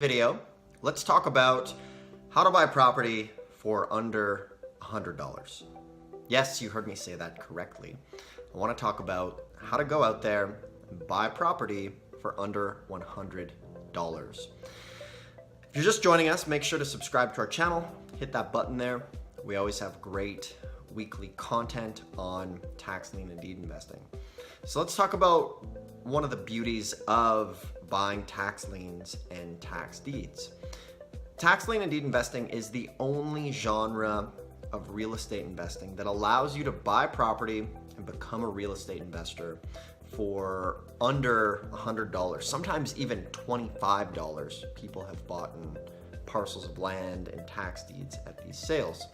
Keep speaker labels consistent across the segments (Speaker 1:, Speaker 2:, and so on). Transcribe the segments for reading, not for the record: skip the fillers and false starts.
Speaker 1: Video, let's talk about how to buy property for under $100. Yes, you heard me say that correctly. I want to talk about how to go out there and buy property for under $100. If you're just joining us, make sure to subscribe to our channel, hit that button there. We always have great weekly content on tax lien and deed investing. So let's talk about one of the beauties of buying tax liens and tax deeds. Tax lien and deed investing is the only genre of real estate investing that allows you to buy property and become a real estate investor for under $100, sometimes even $25. People have bought parcels of land and tax deeds at these sales.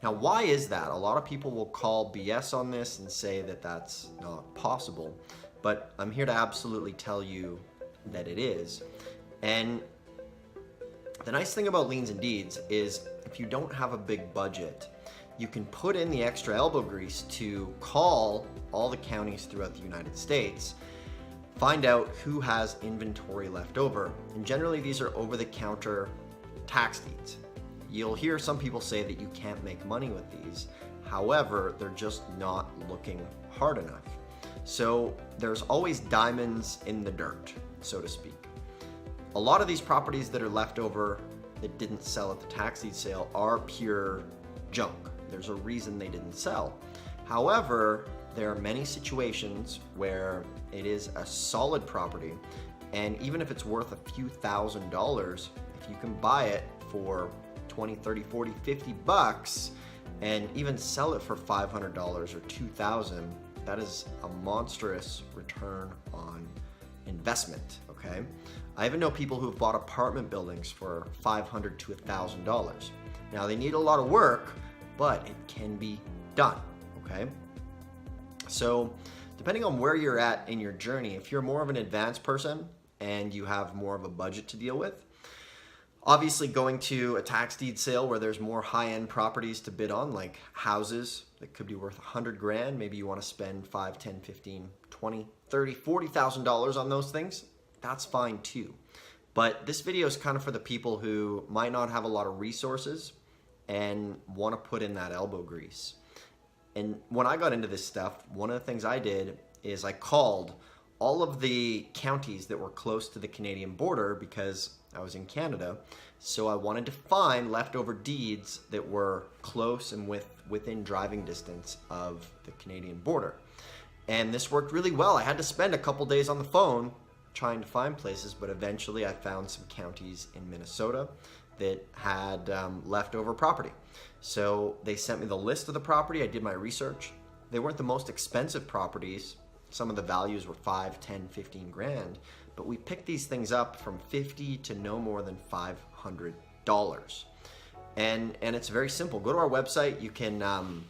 Speaker 1: Now, why is that? A lot of people will call BS on this and say that that's not possible, but I'm here to absolutely tell you that it is. And the nice thing about liens and deeds is if you don't have a big budget, you can put in the extra elbow grease to call all the counties throughout the United States, find out who has inventory left over. And generally these are over-the-counter tax deeds. You'll hear some people say that you can't make money with these. However, they're just not looking hard enough. So there's always diamonds in the dirt, so to speak. A lot of these properties that are left over that didn't sell at the tax deed sale are pure junk. There's a reason they didn't sell. However, there are many situations where it is a solid property, and even if it's worth a few $1,000s, if you can buy it for 20, 30, 40, 50 bucks and even sell it for $500 or $2,000, that is a monstrous return on investment, okay? I even know people who have bought apartment buildings for $500 to $1,000. Now, they need a lot of work, but it can be done, okay? So, depending on where you're at in your journey, if you're more of an advanced person and you have more of a budget to deal with, obviously going to a tax deed sale where there's more high-end properties to bid on, like houses that could be worth 100 grand, maybe you want to spend 5, 10, 15, 20, 30, $40,000 on those things, that's fine too. But this video is kind of for the people who might not have a lot of resources and want to put in that elbow grease. And when I got into this stuff, one of the things I did is I called all of the counties that were close to the Canadian border because I was in Canada, so I wanted to find leftover deeds that were close and within driving distance of the Canadian border. And this worked really well. I had to spend a couple days on the phone trying to find places, but eventually I found some counties in Minnesota that had leftover property. So they sent me the list of the property. I did my research. They weren't the most expensive properties. Some of the values were 5, 10, 15 grand, but we picked these things up from 50 to no more than $500. And it's very simple. Go to our website. You can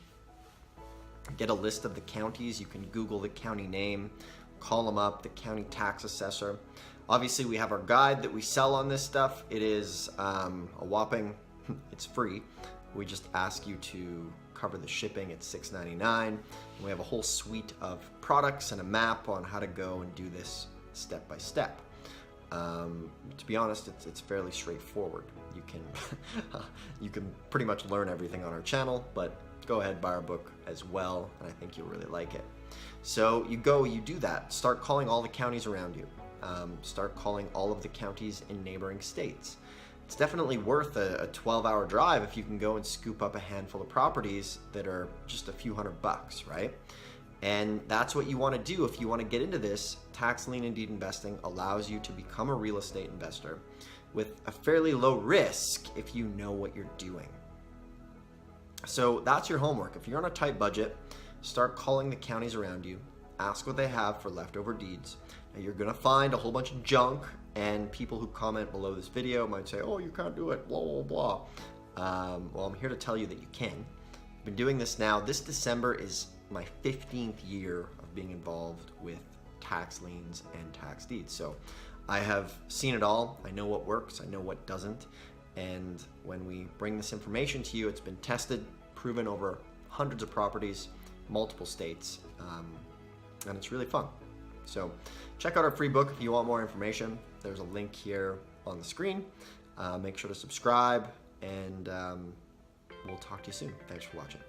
Speaker 1: get a list of the counties. You can Google the county name, call them up, the county tax assessor. Obviously, we have our guide that we sell on this stuff. It is a whopping, it's free. We just ask you to cover the shipping at $6.99. And we have a whole suite of products and a map on how to go and do this step by step. To be honest, it's fairly straightforward. You can you can pretty much learn everything on our channel, but go ahead, buy our book as well, and I think you'll really like it. So you do that. Start calling all the counties around you. Start calling all of the counties in neighboring states. It's definitely worth a 12-hour drive if you can go and scoop up a handful of properties that are just a few $100, right? And that's what you want to do if you want to get into this. Tax lien and deed investing allows you to become a real estate investor with a fairly low risk if you know what you're doing. So that's your homework. If you're on a tight budget, start calling the counties around you, ask what they have for leftover deeds. Now, you're going to find a whole bunch of junk, and people who comment below this video might say, oh, you can't do it, blah, blah, blah. Well, I'm here to tell you that you can. I've been doing this now. This December is my 15th year of being involved with tax liens and tax deeds. So I have seen it all. I know what works. I know what doesn't. And when we bring this information to you, it's been tested, proven over hundreds of properties, multiple states, and it's really fun. So check out our free book if you want more information. There's a link here on the screen. Make sure to subscribe, and we'll talk to you soon. Thanks for watching.